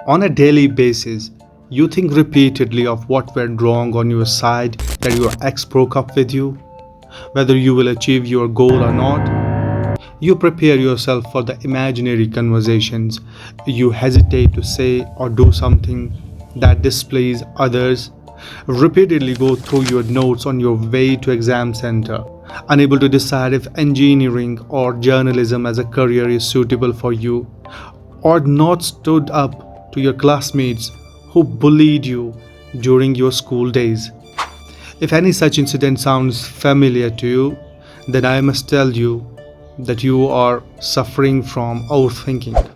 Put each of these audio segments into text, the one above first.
On a daily basis, you think repeatedly of what went wrong on your side, that your ex broke up with you, whether you will achieve your goal or not. You prepare yourself for the imaginary conversations. You hesitate to say or do something that displeases others. Repeatedly go through your notes on your way to exam center, unable to decide if engineering or journalism as a career is suitable for you, or not stood up to your classmates who bullied you during your school days. If any such incident sounds familiar to you, then I must tell you that you are suffering from overthinking.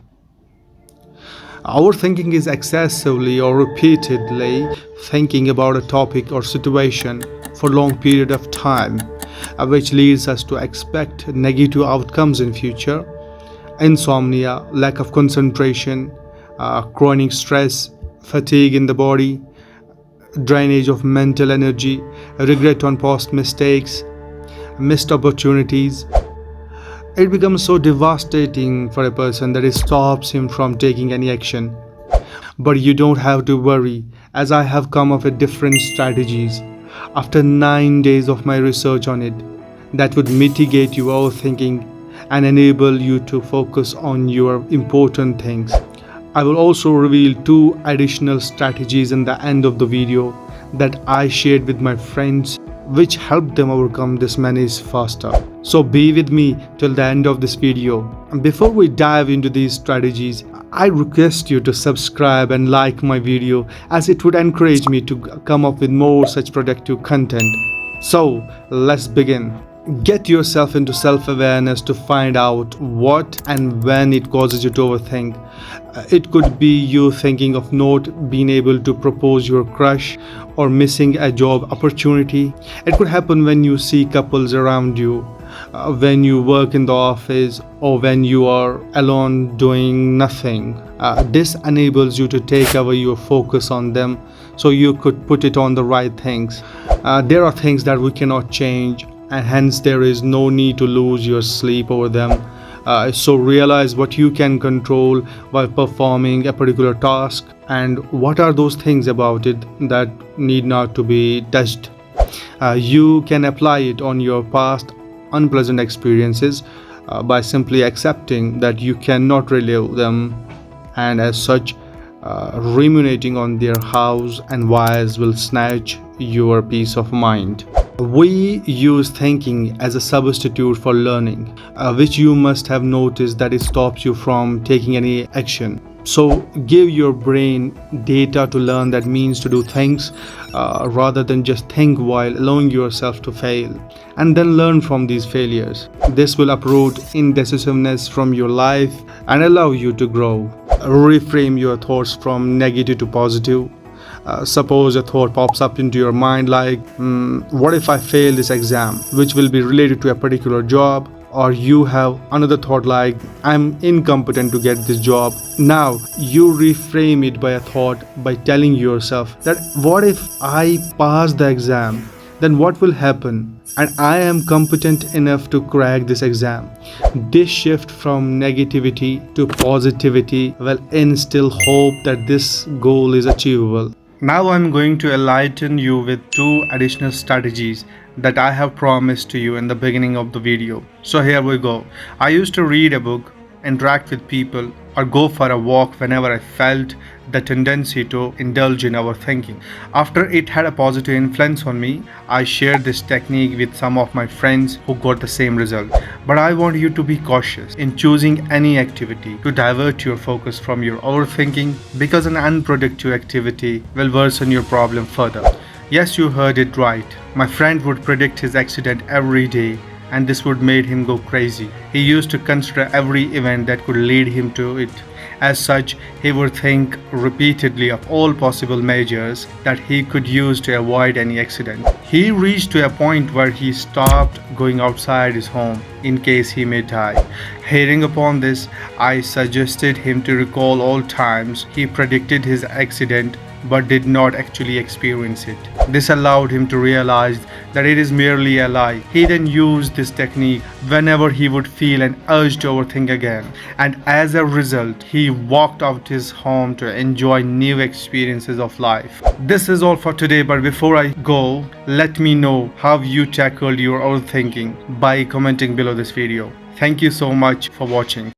Overthinking is excessively or repeatedly thinking about a topic or situation for a long period of time, which leads us to expect negative outcomes in future. Insomnia, lack of concentration, chronic stress, fatigue in the body, drainage of mental energy, regret on past mistakes, missed opportunities. It becomes so devastating for a person that it stops him from taking any action. But you don't have to worry, as I have come up with different strategies after 9 days of my research on it that would mitigate your overthinking and enable you to focus on your important things. I will also reveal 2 additional strategies in the end of the video that I shared with my friends, which helped them overcome this menace faster. So be with me till the end of this video. And before we dive into these strategies, I request you to subscribe and like my video, as it would encourage me to come up with more such productive content. So let's begin. Get yourself into self-awareness to find out what and when it causes you to overthink. It could be you thinking of not being able to propose your crush or missing a job opportunity. It could happen when you see couples around you, when you work in the office, or when you are alone doing nothing. This enables you to take away your focus on them so you could put it on the right things. There are things that we cannot change, and hence there is no need to lose your sleep over them. So realize what you can control while performing a particular task, and what are those things about it that need not to be touched. You can apply it on your past unpleasant experiences by simply accepting that you cannot relive them, and as such, ruminating on their hows and whys will snatch your peace of mind. We use thinking as a substitute for learning, which you must have noticed that it stops you from taking any action. So give your brain data to learn, that means to do things rather than just think while allowing yourself to fail, and then learn from these failures. This will uproot indecisiveness from your life and allow you to grow. Reframe your thoughts from negative to positive. Suppose a thought pops up into your mind like, what if I fail this exam, which will be related to a particular job? Or you have another thought like, I'm incompetent to get this job. Now you reframe it by a thought by telling yourself that what if I pass the exam, then what will happen, and I am competent enough to crack this exam. This shift from negativity to positivity will instill hope that this goal is achievable. Now I'm going to enlighten you with 2 additional strategies that I have promised to you in the beginning of the video. So here we go. I used to read a book, interact with people, or go for a walk whenever I felt the tendency to indulge in overthinking. After it had a positive influence on me, I shared this technique with some of my friends who got the same result. But I want you to be cautious in choosing any activity to divert your focus from your overthinking, because an unproductive activity will worsen your problem further. Yes, you heard it right. My friend would predict his accident every day, and this would make him go crazy. He used to consider every event that could lead him to it. As such, he would think repeatedly of all possible measures that he could use to avoid any accident. He reached to a point where he stopped going outside his home in case he may die. Hearing upon this, I suggested him to recall all times he predicted his accident but did not actually experience it. This allowed him to realize that it is merely a lie. He then used this technique whenever he would feel an urge to overthink again, and as a result, he walked out his home to enjoy new experiences of life. This is all for today, but before I go, let me know how you tackled your overthinking by commenting below this video. Thank you so much for watching.